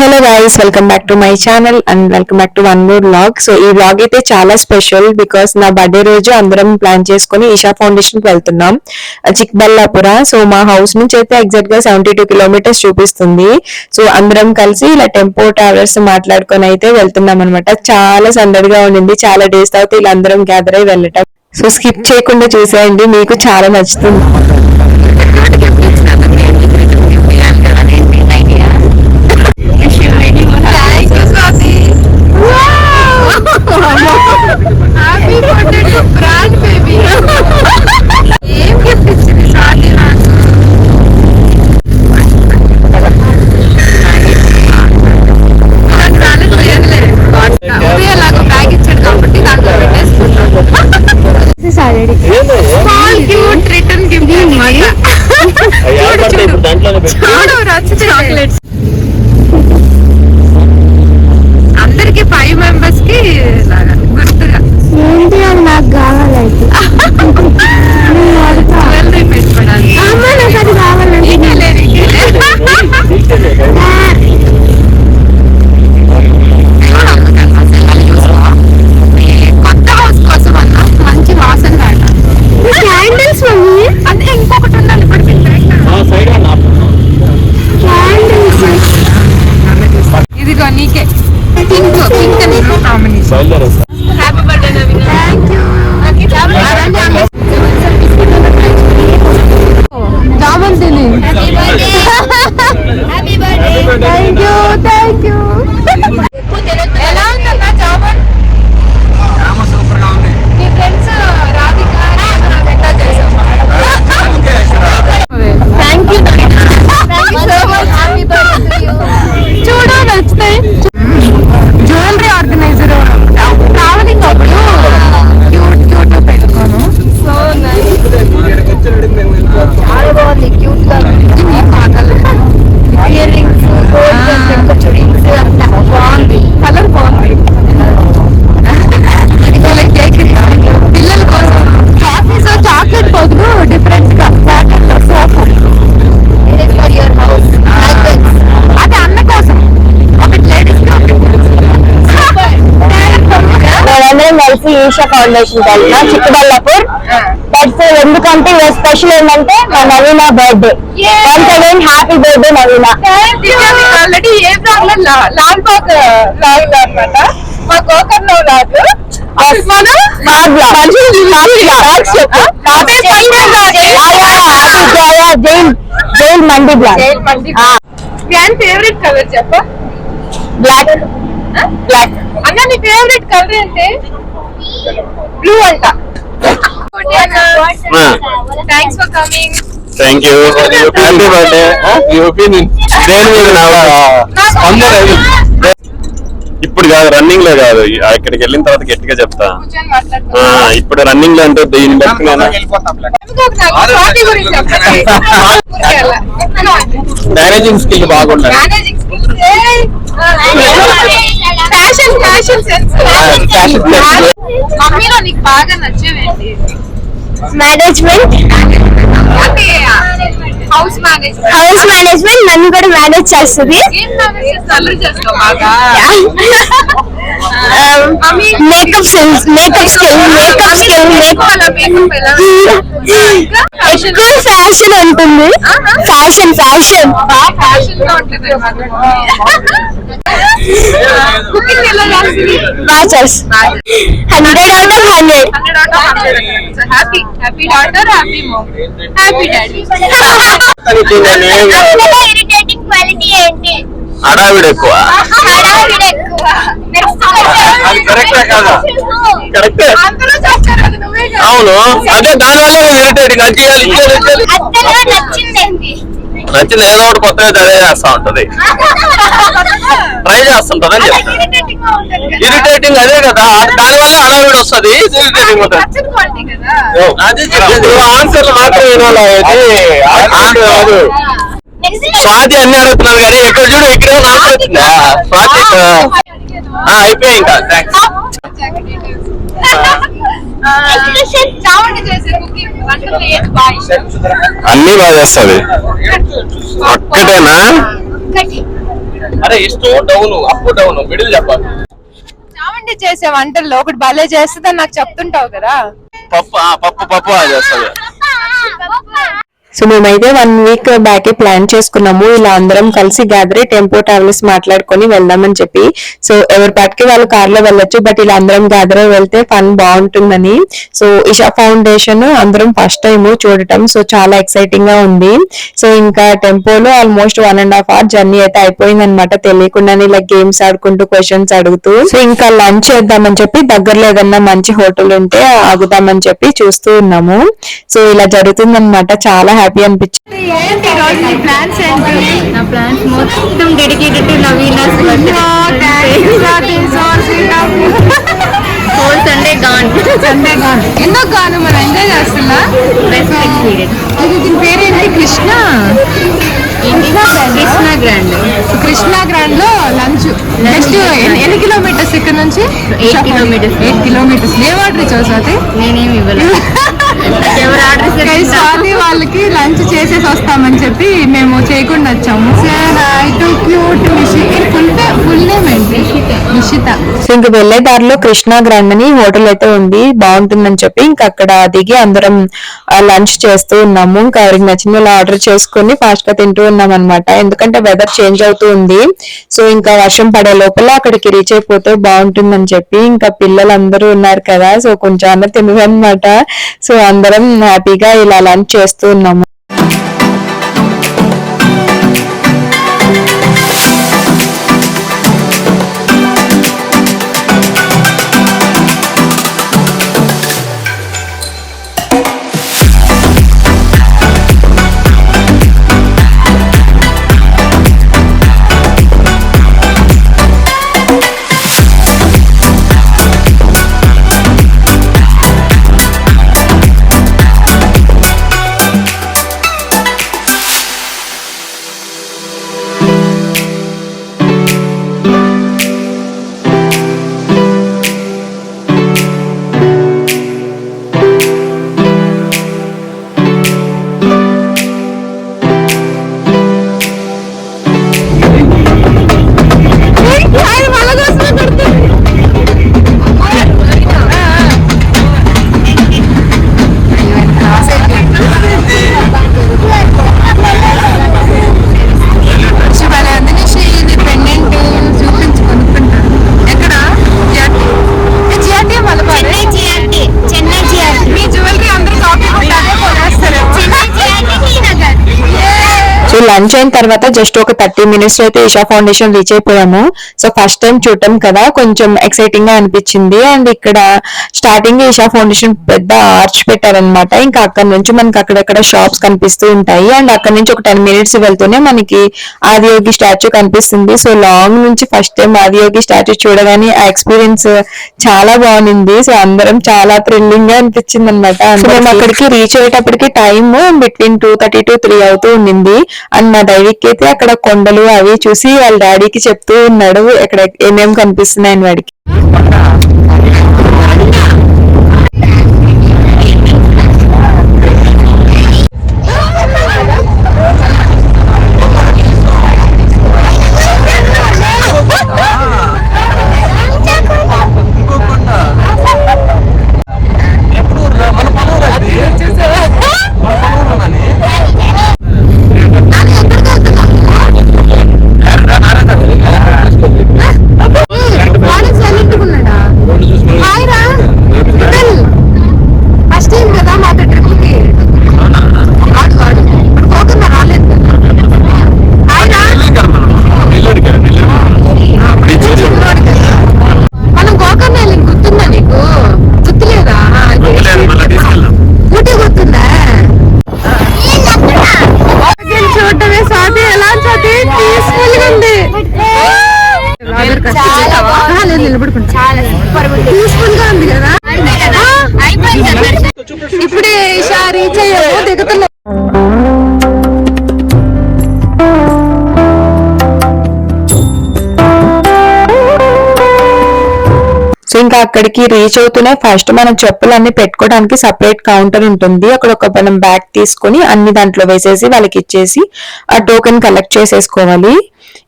Hello guys, welcome back to my channel and welcome back to one more vlog. So ఈ vlog అయితే చాలా special because నా birthday రోజు అందరం plan చేసుకుని ఈషా ఫౌండేషన్ కి వెళ్తున్నాం చిక్బల్లాపుర. సో మా హౌస్ నుంచి అయితే ఎగ్జాక్ట్ గా 72 కిలోమీటర్స్ చూపిస్తుంది. సో అందరం కలిసి ఇలా టెంపో ట్రావెలర్స్ మాట్లాడుకొని అయితే వెళ్తున్నాం అనమాట. చాలా సందడిగా ఉండింది. చాలా డేస్ తర్వాత ఇలా అందరం గ్యాదర్ అయి వెళ్ళటం. సో స్కిప్ చేయకుండా చూసేయండి, మీకు చాలా నచ్చుతుంది. అందరికి 5 మెంబర్స్ కి గుర్తుగా ఏంటి అని నాకు కావాలంటే కొత్త హౌస్ కోసం అన్నా మంచి వాసన క్యాండిల్స్ అంటే ఇంకొకటి ఉండాలి. ఇదిగో నీకే pink pink combination. Happy birthday Naveena. Thank you. జామన్ తిని happy birthday. Thank you thank you. ఎలా ఉందన్నా జామన్? సూపర్ గా ఉంది. మీ ఫ్రెండ్స్ రాధిక బెట్టా చేసాం. Thank you so much. Happy birthday to you. చూడు నచ్చుతాయి. జ్యువెలరీ ఆర్గనైజర్ ట్రావెలింగ్ అప్పుడు క్యూట్ క్యూట్ పెట్టుకోను. So nice. చాలా బాగుంది, క్యూట్ గా ఇయర్ రింగ్స్, చుడీస్ అంతా బాగుంది. కలర్ బాగుంది. పిల్లల కోసం కాఫీస్ చాక్లెట్ బదులు డిఫరెంట్ గా ప్యాకెట్ సోపు. అది అన్న కోసం ఒకటి లేడీస్ మేమందరం కలిసి ఈషా ఫౌండేషన్ కి వెళ్తున్నాం చిక్కబల్లాపూర్. బట్ ఎందుకంటే స్పెషల్ ఏంటంటే మా Naveena birthday. Once again happy birthday Naveena. Already ఏ ప్రాబ్లం లాల్ బాగ్ లాగ్ అనమాట. మా గోకర్ణ లాగ్ జైల్ మండి బ్లాక్. ఫేవరెట్ కలర్ చెప్ప? బ్లాక్. బ్లాక్ అన్న నీ ఫేవరెట్ కలర్ ఏంటి? బ్లూ అంట. Thanks for coming. Thank you. Happy birthday. మీ ఒపీనియన్ దేని మీద? ఇప్పుడు కాదు, రన్నింగ్ లో కాదు, ఇక్కడికి వెళ్ళిన తర్వాత గట్టిగా చెప్తా. ఇప్పుడు రన్నింగ్ లో అంటే దీన్ని బట్టి మేనేజింగ్ స్కిల్ బాగుండాలి. మమ్మీలో నీకు బాగా నచ్చేవేంటి? మేనేజ్మెంట్. హౌస్ మేనేజ్మెంట్ నన్ను కూడా మేనేజ్ చేస్తుంది. మేకప్ స్కిల్స్, ఎక్కువ ఫ్యాషన్ ఉంటుంది. Fashion బ్యాచర్స్ 100 out of 100. Happy daughter, happy ma'am, happy daddy. Irritating quality ఏంటి? హడావిడి ఎక్కువ. అవును, అదే దానివల్ల ఇరిటేటింగ్. నచ్చింది ఏదో ఒకటి కొత్తగా అదే చేస్తా ఉంటది, ట్రై చేస్తుంటదని చెప్తా. ఇరిటేటింగ్ అదే కదా, దానివల్ల హడావిడి వస్తుంది. ఇరిటేటింగ్ ఆన్సర్లు మాత్రం వినాలి. స్వాతి అన్ని అడుగుతున్నారు కానీ ఎక్కడ చూడు ఇక్కడే వచ్చిందా స్వాతి? అయిపోయాయి ఇంకా. థ్యాంక్స్. అన్ని బాగా చేస్తుంది. ఒక్కటేనా? అరే ఇష్టం డౌన్ అప్ డౌన్ మిడిల్ చెప్పాలి. చావండి చేసే వంటల్లో ఒకటి భలే చేస్తుందని నాకు చెప్తుంటావు కదా. పప్పు చేస్తుంది. సో మేమైతే 1 వీక్ బ్యాక్ ప్లాన్ చేసుకున్నాము, ఇలా అందరం కలిసి గ్యాదర్ టెంపో ట్రావెల్స్ మాట్లాడుకొని వెళ్దామని చెప్పి. సో ఎవరి పాటికి వాళ్ళు కార్ లో వెళ్ళొచ్చు, బట్ ఇలా అందరం గ్యాదర్ వెళ్తే ఫన్ బాగుంటుందని. సో ఇషా ఫౌండేషన్ అందరం ఫస్ట్ టైం చూడటం, సో చాలా ఎక్సైటింగ్ గా ఉంది. సో ఇంకా టెంపోలో ఆల్మోస్ట్ 1.5 hour జర్నీ అయితే అయిపోయింది అనమాట, తెలియకుండానే ఇలా గేమ్స్ ఆడుకుంటూ క్వశ్చన్స్ అడుగుతూ. సో ఇంకా లంచ్ చేద్దామని చెప్పి దగ్గరలో ఏదన్నా మంచి హోటల్ ఉంటే ఆగుదామని చెప్పి చూస్తూ ఉన్నాము. సో ఇలా జరుగుతుంది అనమాట, చాలా హ్యాపీ అనిపించింది. నా ప్లాన్స్ మొత్తం dedicated to Naveena's whole Sunday gone. ఎందుకు గాను మనం ఎంజాయ్ చేస్తున్నా. Best experience. దీని పేరేంటి? కృష్ణ గ్రాండ్. కృష్ణా గ్రాండ్ లో లంచ్. నెక్స్ట్ ఎన్ని కిలోమీటర్స్ ఇక్కడ నుంచి? 8 kilometers. 8 kilometers. ఏం ఆర్డర్ ఇచ్చావు స్వాతి? నేనేమి ఇవ్వలేదు. ఎవరు ఆర్డర్ స్వాతి వాళ్ళకి లంచ్ చేసేసి వస్తామని చెప్పి మేము చేయకుండా వచ్చాము. సో ఇంక వెళ్లే దారిలో కృష్ణా గ్రాండ్ అని హోటల్ అయితే ఉంది, బాగుంటుందని చెప్పి ఇంకా అక్కడ దిగి అందరం లంచ్ చేస్తూ ఉన్నాము. ఇంకా ఎవరికి నచ్చిన ఆర్డర్ చేసుకుని ఫాస్ట్ గా తింటూ ఉన్నాం అనమాట, ఎందుకంటే వెదర్ చేంజ్ అవుతూ ఉంది. సో ఇంకా వర్షం పడే లోపల అక్కడికి రీచ్ అయిపోతే బాగుంటుందని చెప్పి ఇంకా పిల్లలందరూ ఉన్నారు కదా, సో కొంచెం అన్న తినదు అనమాట. సో అందరం హ్యాపీగా ఇలా లంచ్ చేస్తూ ఉన్నాము. లంచ్ అయిన తర్వాత జస్ట్ ఒక 30 minutes అయితే ఇషా ఫౌండేషన్ రీచ్ అయిపోయాము. సో ఫస్ట్ టైం చూడటం కదా, కొంచెం ఎక్సైటింగ్ గా అనిపించింది. అండ్ ఇక్కడ స్టార్టింగ్ ఇషా ఫౌండేషన్ పెద్ద ఆర్చ్ పెట్టారనమాట. ఇంకా అక్కడ నుంచి మనకి అక్కడక్కడ షాప్స్ కనిపిస్తూ ఉంటాయి. అండ్ అక్కడ నుంచి ఒక 10 minutes వెళ్తూనే మనకి ఆదియోగి స్టాచ్యూ కనిపిస్తుంది. సో లాంగ్ నుంచి ఫస్ట్ టైం ఆదియోగి స్టాచ్యూ చూడగానే ఆ ఎక్స్పీరియన్స్ చాలా బాగుంది. సో అందరం చాలా థ్రిల్లింగ్ గా అనిపించింది అనమాట. మేము అక్కడికి రీచ్ అయ్యేటప్పటికి టైమ్ బిట్వీన్ 2:30 to 3 అవుతూ ఉండింది. అండ్ మా డైరీకి అయితే అక్కడ కొండలు అవి చూసి వాళ్ళ డాడీకి చెప్తూ ఉన్నాడు ఇక్కడ ఏమేమి కనిపిస్తున్నాయని వాడికి. ఇప్పుడే రీచ్ అయ్యాము, దిగుతున్నాం. సో ఇంకా అక్కడికి రీచ్ అవుతూనే ఫస్ట్ మనం చెప్పులన్నీ పెట్టుకోవడానికి సపరేట్ కౌంటర్ ఉంటుంది. అక్కడ ఒక మనం బ్యాగ్ తీసుకొని అన్ని దాంట్లో వేసేసి వాళ్ళకి ఇచ్చేసి ఆ టోకెన్ కలెక్ట్ చేసేసుకోవాలి.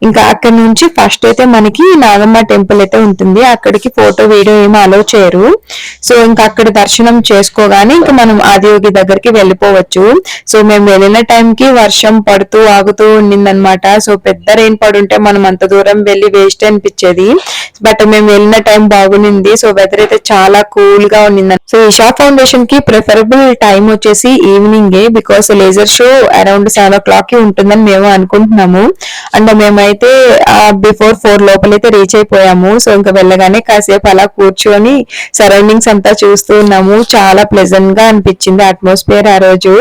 ఇంకా అక్కడ నుంచి ఫస్ట్ అయితే మనకి నాగమ్మ టెంపుల్ అయితే ఉంటుంది, అక్కడికి ఫోటో వీడియో ఏమీ అలౌ చేయరు. సో ఇంకా అక్కడ దర్శనం చేసుకోగానే ఇంకా మనం ఆదియోగి దగ్గరికి వెళ్ళిపోవచ్చు. సో మేము వెళ్ళిన టైంకి వర్షం పడుతూ ఆగుతూ ఉండిందనమాట. సో పెద్ద రెయిన్ పడుంటే మనం అంత దూరం వెళ్ళి వేస్ట్ అనిపించేది. బట్ మేము వెళ్ళిన టైం బాగుంది. సో వెదర్ అయితే చాలా కూల్ గా ఉండింది. సో ఇషా ఫౌండేషన్ కి ప్రిఫరబుల్ టైం వచ్చేసి ఈవినింగే, because laser show around 7 o'clock కి ఉంటుందని మేము అనుకుంటున్నాము. అండ్ మేమైతే బిఫోర్ 4 లోపలైతే రీచ్ అయిపోయాము. సో ఇంకా వెళ్ళగానే కాసేపు అలా కూర్చొని సరౌండింగ్స్ అంతా చూస్తూ ఉన్నాము. చాలా ప్లెజెంట్ గా అనిపించింది అట్మాస్ఫియర్ ఆ రోజు.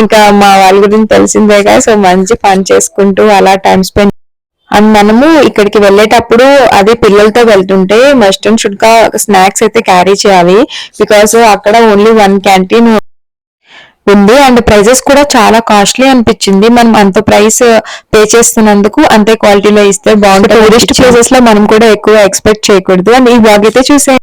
ఇంకా మా వాళ్ళ గురించి తెలిసిందేగా, సో మంచి ఫన్ చేసుకుంటూ అలా టైం స్పెండ్. అండ్ మనము ఇక్కడికి వెళ్ళేటప్పుడు అదే పిల్లలతో వెళ్తుంటే మస్ట్ అండ్ షుడ్ గా స్నాక్స్ అయితే క్యారీ చేయాలి, బికాస్ అక్కడ ఓన్లీ 1 క్యాంటీన్ ఉంది. అండ్ ప్రైజెస్ కూడా చాలా కాస్ట్లీ అనిపించింది. మనం అంత ప్రైస్ పే చేస్తున్నందుకు అంతే క్వాలిటీలో ఇస్తే బాగుంటుంది. టూరిస్ట్ ప్లేసెస్ లో మనం కూడా ఎక్కువ ఎక్స్పెక్ట్ చేయకూడదు. అండ్ ఈ బ్లాగ్ అయితే చూసే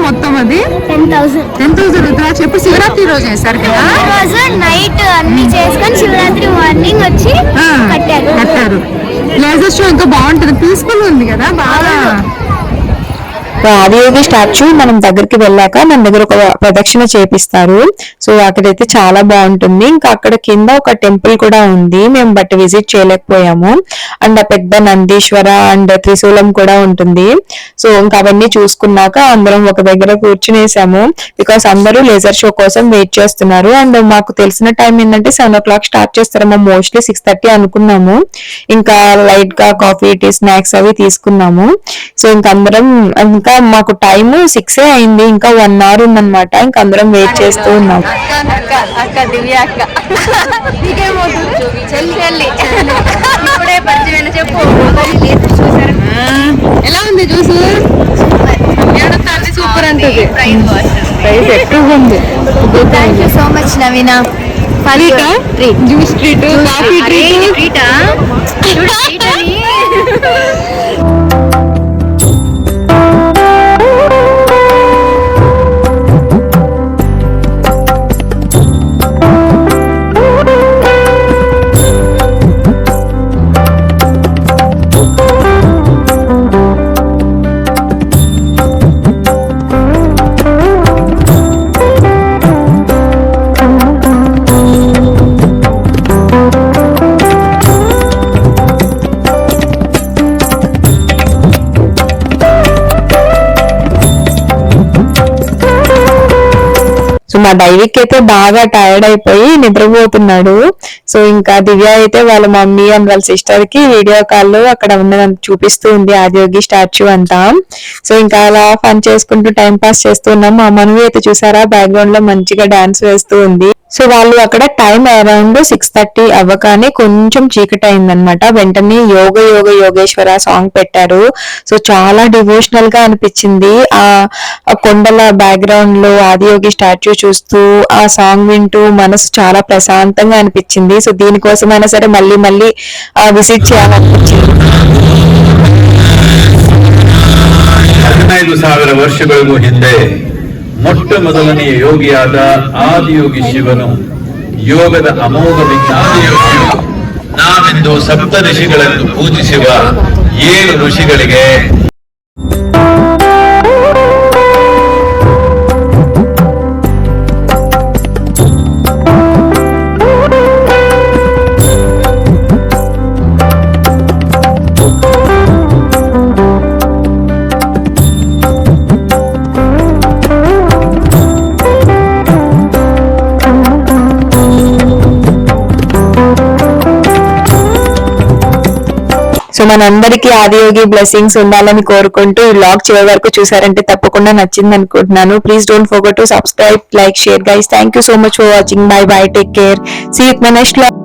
మొత్తం అది 10,000 రుద్రా చెప్పు. శివరాత్రి రోజు చేస్తారు కదా, రోజు నైట్ అన్ని చేసుకొని శివరాత్రి మార్నింగ్ వచ్చి కట్టారు. లేజర్ షో ఇంకా బాగుంటుంది, పీస్ఫుల్ ఉంది కదా బాగా. ఆదియోగి స్టాచ్యూ మనం దగ్గరికి వెళ్ళాక మన దగ్గర ఒక ప్రదక్షిణ చేపిస్తారు. సో అక్కడైతే చాలా బాగుంటుంది. ఇంకా అక్కడ కింద ఒక టెంపుల్ కూడా ఉంది, మేము బట్ విజిట్ చేయలేకపోయాము. అండ్ ఆ పెద్ద నందీశ్వర అండ్ త్రిశూలం కూడా ఉంటుంది. సో ఇంకా అవన్నీ చూసుకున్నాక అందరం ఒక దగ్గర కూర్చునేసాము, బికాస్ అందరూ లేజర్ షో కోసం వెయిట్ చేస్తున్నారు. అండ్ మాకు తెలిసిన టైం ఏంటంటే 7 o'clock స్టార్ట్ చేస్తారేమో, మోస్ట్లీ 6:30 అనుకున్నాము. ఇంకా లైట్ గా కాఫీ టీ స్నాక్స్ అవి తీసుకున్నాము. సో ఇంకా అందరం ఇంకా మాకు టైం 6 అయింది, ఇంకా 1 hour ఉందన్నమాట. ఇంకా అందరం వెయిట్ చేస్తూ ఉన్నాం. ఎలా ఉంది జ్యూస్? సూపర్ అంటది, ప్రైస్ ఎక్కువ ఉంది. Thank you so much Naveena. Juice treat, coffee treat. So మా డైవిక్ అయితే బాగా టైర్డ్ అయిపోయి నిద్రపోతున్నాడు. సో ఇంకా దివ్య అయితే వాళ్ళ మమ్మీ అండ్ వాళ్ళ సిస్టర్ కి వీడియో కాల్ లో అక్కడ ఉన్నదంతా చూపిస్తూ ఉంది, ఆదియోగి స్టాచ్యూ అంతా. సో ఇంకా అలా ఫన్ చేసుకుంటూ టైం పాస్ చేస్తూ ఉన్నాం. మా మనవి అయితే చూసారా బ్యాక్గ్రౌండ్ లో మంచిగా డాన్స్ వేస్తూ ఉంది. సో వాళ్ళు అక్కడ టైం అరౌండ్ 6:30 అవ్వగానే కొంచెం చీకటి అయిందనమాట. వెంటనే యోగ యోగ యోగేశ్వర సాంగ్ పెట్టారు. సో చాలా డివోషనల్ గా అనిపించింది. ఆ కొండల బ్యాక్గ్రౌండ్ లో ఆదియోగి స్టాచ్యూ చూస్తూ ఆ సాంగ్ వింటూ మనసు చాలా ప్రశాంతంగా అనిపించింది. సో దీనికోసమైనా సరే మళ్ళీ విజిట్ చేయాలనిపించింది. 15,000 ವರ್ಷಗಳಿಗೂ ಹಿಂದೆ ಮೊಟ್ಟ ಮೊದಲನೆಯ ಯೋಗಿಯಾದ ಆದಿಯೋಗಿ ಶಿವನು ಯೋಗದ ಅಮೋಘ ವಿಜ್ಞಾನ ಯೋಗಿಯು ನಾವಿಂದು ಸಪ್ತ ಋಷಿಗಳನ್ನು ಪೂಜಿಸುವ 7 ಋಷಿಗಳಿಗೆ సో మనందరికీ ఆదియోగి బ్లెస్సింగ్స్ ఉండాలని కోరుకుంటూ ఈ వ్లాగ్ చివరి వరకు చూసారంటే తప్పకుండా నచ్చింది అనుకుంటున్నాను. Please don't forget to subscribe, like, share guys. Thank you so much for watching. Bye bye, take care, see you in my next vlog.